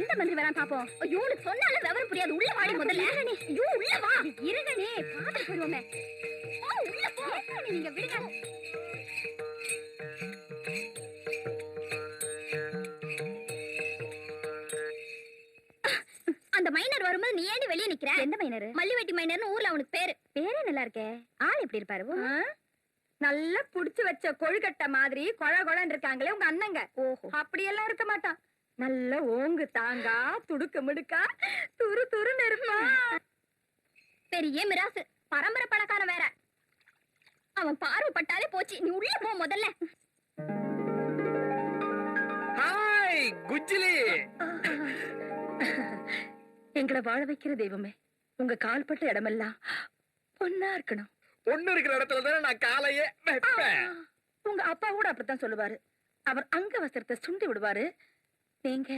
எந்த மந்திரி வரான் பாப்போம். ஐயோ உனக்கு சொன்னாலும் விவரம் புரியாது. உள்ள வாடி முதல்ல. ஐயோ உள்ள வா. இருங்கனே பாத்து போடுவோமே. உள்ள போ. நீங்க விடுங்க. அந்த மைனர் வரும்போது நீ ஏண்டி வெளிய நிக்கிற? எந்த மைனர்? மல்லிவெட்டி மைனர்னு ஊர்ல அவனுக்கு பேரு. பேரே நல்லா இருக்கே. ஆள் எப்படி இருப்பாரு? நல்லா புடிச்சு வச்ச கொழுக்கட்டை மாதிரி கொழ கொழன்னு இருக்காங்களே உங்க அண்ணங்க. அப்படியெல்லாம் இருக்க மாட்டான். நல்ல ஓங்கு தாங்கா துடுக்க முடுக்கா துரு துருன்னு இருப்பா. பெரிய மிராசு, பரம்பரை பணக்காரன் வேற. அவன் பார்வைப்பட்டாலே போச்சு. நீ உள்ள போ முதல்ல. ஹாய் குஜ்ஜிலி. எங்களை வாழ வைக்கிற தெய்வமே, உங்க கால்பட்ட இடமெல்லாம் பொண்ணா இருக்கணும். பொண்ணு இருக்கிற இடத்துல தானே நான் காலையே வைப்பேன். உங்க அப்பா கூட அப்படித்தான் சொல்லுவாரு. அவர் அங்க வஸ்திரத்தை சுண்டி விடுவாரு. நீங்க